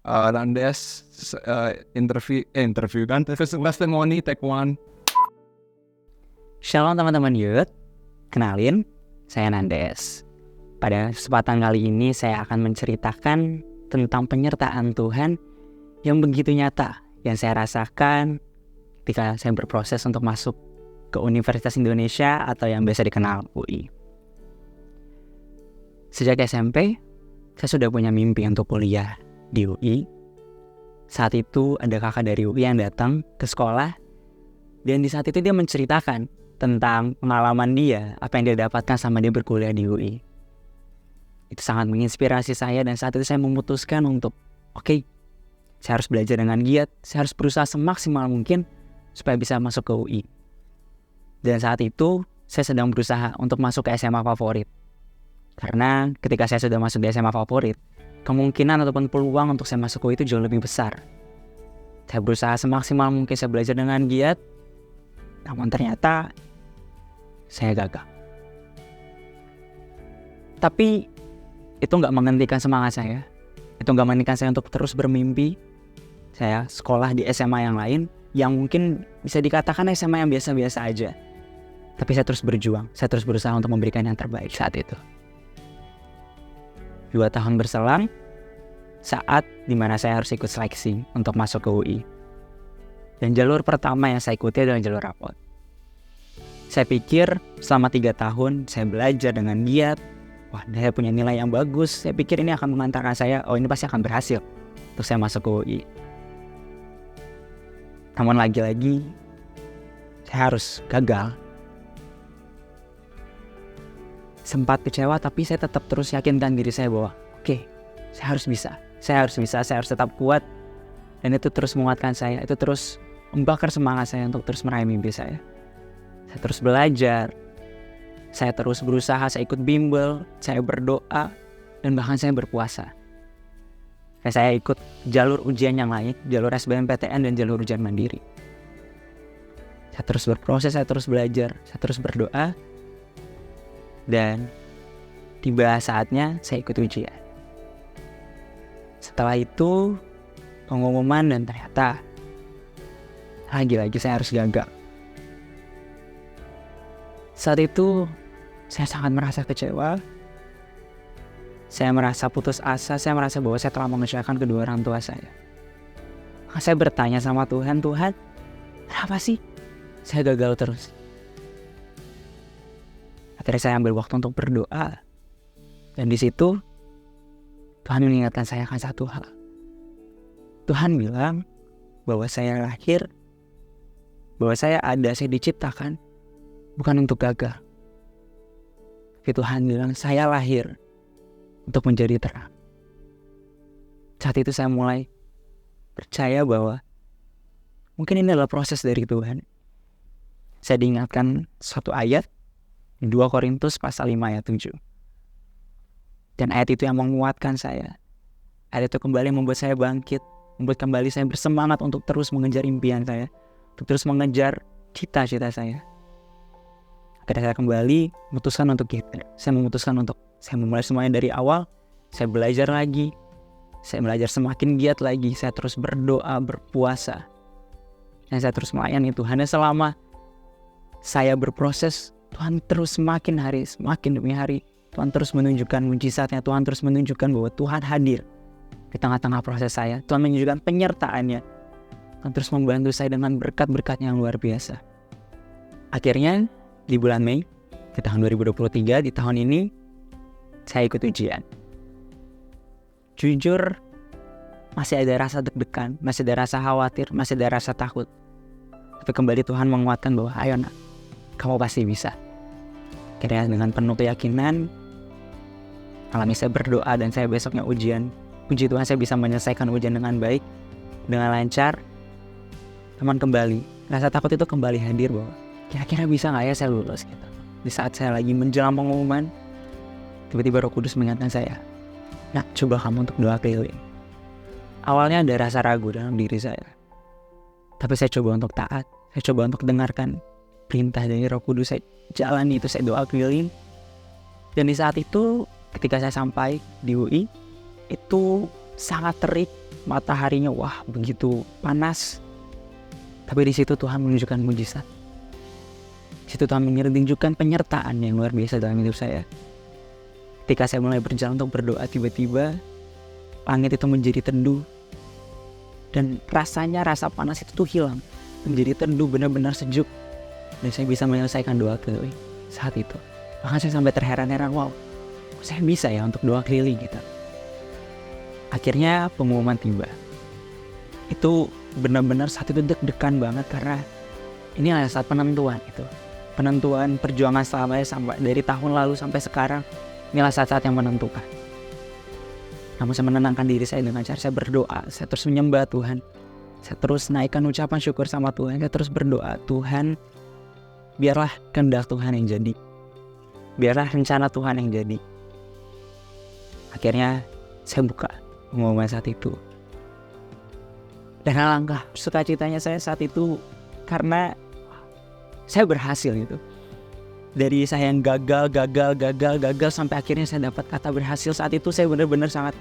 Nandes interview kan, terus testimoni take one. Shalom teman-teman youth, kenalin, saya Nandes. Pada kesempatan kali ini saya akan menceritakan tentang penyertaan Tuhan yang begitu nyata yang saya rasakan ketika saya berproses untuk masuk ke Universitas Indonesia atau yang biasa dikenal UI. Sejak SMP, saya sudah punya mimpi untuk kuliah di UI. Saat itu ada kakak dari UI yang datang ke sekolah, dan di saat itu dia menceritakan tentang pengalaman dia, apa yang dia dapatkan sama dia berkuliah di UI. Itu sangat menginspirasi saya, dan saat itu saya memutuskan untuk oke, saya harus belajar dengan giat, saya harus berusaha semaksimal mungkin supaya bisa masuk ke UI. Dan saat itu saya sedang berusaha untuk masuk ke SMA favorit. Karena ketika saya sudah masuk di SMA favorit, kemungkinan ataupun peluang untuk saya masuk UI itu jauh lebih besar. Saya berusaha semaksimal mungkin, saya belajar dengan giat, namun ternyata saya gagal. Tapi itu gak menghentikan semangat saya. Itu gak menghentikan saya untuk terus bermimpi. Saya sekolah di SMA yang lain, yang mungkin bisa dikatakan SMA yang biasa-biasa aja. Tapi saya terus berjuang, saya terus berusaha untuk memberikan yang terbaik saat itu. 2 tahun berselang, saat dimana saya harus ikut seleksi untuk masuk ke UI. Dan jalur pertama yang saya ikuti adalah jalur rapot. Saya pikir selama 3 tahun saya belajar dengan giat. Wah, saya punya nilai yang bagus. Saya pikir ini akan mengantarkan saya, ini pasti akan berhasil untuk saya masuk ke UI. Namun lagi-lagi, saya harus gagal. Sempat kecewa, tapi saya tetap terus yakinkan diri saya bahwa oke, saya harus bisa, saya harus tetap kuat. Dan itu terus menguatkan saya, itu terus membakar semangat saya untuk terus meraih mimpi saya. Saya terus belajar, saya terus berusaha, saya ikut bimbel, saya berdoa, dan bahkan saya berpuasa. Saya ikut jalur ujian yang lain, jalur SBMPTN dan jalur ujian mandiri. Saya terus berproses, saya terus belajar, saya terus berdoa. Dan tiba saatnya saya ikut ujian. Setelah itu pengumuman, dan ternyata lagi-lagi saya harus gagal. Saat itu saya sangat merasa kecewa. Saya merasa putus asa, saya merasa bahwa saya telah mengecewakan kedua orang tua saya. Maka saya bertanya sama Tuhan, Tuhan, kenapa sih saya gagal terus? Akhirnya saya ambil waktu untuk berdoa. Dan di situ Tuhan mengingatkan saya akan satu hal. Tuhan bilang bahwa saya lahir, bahwa saya ada, saya diciptakan bukan untuk gagal. Tapi Tuhan bilang saya lahir untuk menjadi terang. Saat itu saya mulai percaya bahwa mungkin ini adalah proses dari Tuhan. Saya diingatkan suatu ayat 2 Korintus pasal 5 ayat 7. Dan ayat itu yang menguatkan saya. Ayat itu kembali membuat saya bangkit, membuat kembali saya bersemangat untuk terus mengejar impian saya, untuk terus mengejar cita-cita saya. Akhirnya saya kembali memutuskan untuk gitu. Saya memulai semuanya dari awal. Saya belajar lagi, saya belajar semakin giat lagi, saya terus berdoa, berpuasa, dan saya terus melayani Tuhan. Dan selama saya berproses, Tuhan terus semakin hari, semakin demi hari, Tuhan terus menunjukkan mujizatnya, Tuhan terus menunjukkan bahwa Tuhan hadir di tengah-tengah proses saya. Tuhan menunjukkan penyertaannya, Tuhan terus membantu saya dengan berkat-berkatnya yang luar biasa. Akhirnya di bulan Mei di tahun 2023, di tahun ini saya ikut ujian. Jujur, masih ada rasa deg-degan, masih ada rasa khawatir, masih ada rasa takut. Tapi kembali Tuhan menguatkan bahwa ayo nak, kamu pasti bisa. Akhirnya dengan penuh keyakinan, malam ini saya berdoa dan saya besoknya ujian. Puji Tuhan saya bisa menyelesaikan ujian dengan baik, dengan lancar. Teman kembali, rasa takut itu kembali hadir bahwa kira-kira bisa gak ya saya lulus gitu. Di saat saya lagi menjelang pengumuman, tiba-tiba Roh Kudus mengingatkan saya, nah coba kamu untuk doa keliling. Awalnya ada rasa ragu dalam diri saya, tapi saya coba untuk taat, saya coba untuk dengarkan perintah dari Roh Kudus, saya jalani itu, saya doa keliling. Dan di saat itu ketika saya sampai di UI, itu sangat terik, mataharinya wah begitu panas. Tapi di situ Tuhan menunjukkan mujizat. Di situ Tuhan menunjukkan penyertaan yang luar biasa dalam hidup saya. Ketika saya mulai berjalan untuk berdoa, tiba-tiba langit itu menjadi teduh. Dan rasanya rasa panas itu tuh hilang. Menjadi teduh, benar-benar sejuk. Dan saya bisa menyelesaikan doa keliling saat itu. Bahkan saya sampai terheran-heran, wow, saya bisa ya untuk doa keliling gitu. Akhirnya pengumuman tiba. Itu benar-benar saat itu deg-degan banget karena ini adalah saat penentuan itu. Penentuan perjuangan selama sampai dari tahun lalu sampai sekarang. Inilah saat-saat yang menentukan. Namun saya menenangkan diri saya dengan cara saya berdoa. Saya terus menyembah Tuhan. Saya terus naikkan ucapan syukur sama Tuhan. Saya terus berdoa, Tuhan, biarlah kehendak Tuhan yang jadi. Biarlah rencana Tuhan yang jadi. Akhirnya saya buka pengumuman saat itu. Dan alangkah sukacitanya saya saat itu karena saya berhasil gitu. Dari saya yang gagal sampai akhirnya saya dapat kata berhasil. Saat itu saya benar-benar sangat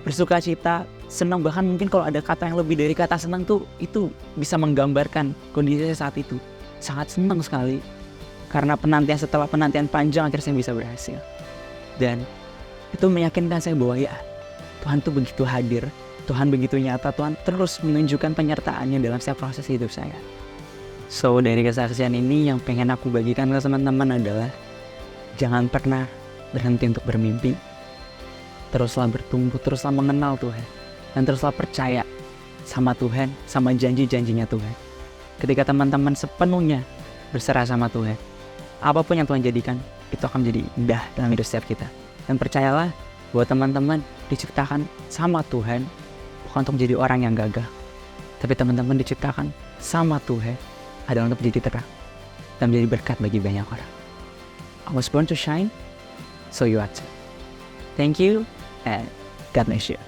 bersuka cita, senang. Bahkan mungkin kalau ada kata yang lebih dari kata senang tuh, itu bisa menggambarkan kondisi saya saat itu. Sangat senang sekali karena setelah penantian panjang akhirnya saya bisa berhasil. Dan itu meyakinkan saya bahwa ya Tuhan tuh begitu hadir, Tuhan begitu nyata, Tuhan terus menunjukkan penyertaannya dalam setiap proses hidup saya. So dari kesaksian ini yang pengen aku bagikan ke teman-teman adalah jangan pernah berhenti untuk bermimpi. Teruslah bertumbuh, teruslah mengenal Tuhan, dan teruslah percaya sama Tuhan, sama janji-janjinya Tuhan. Ketika teman-teman sepenuhnya berserah sama Tuhan, apapun yang Tuhan jadikan itu akan menjadi indah dalam hidup setiap kita. Dan percayalah bahwa teman-teman diciptakan sama Tuhan bukan untuk menjadi orang yang gagah, tapi teman-teman diciptakan sama Tuhan adalah untuk menjadi terang dan menjadi berkat bagi banyak orang. I was born to shine, so you are too. Thank you and God bless you.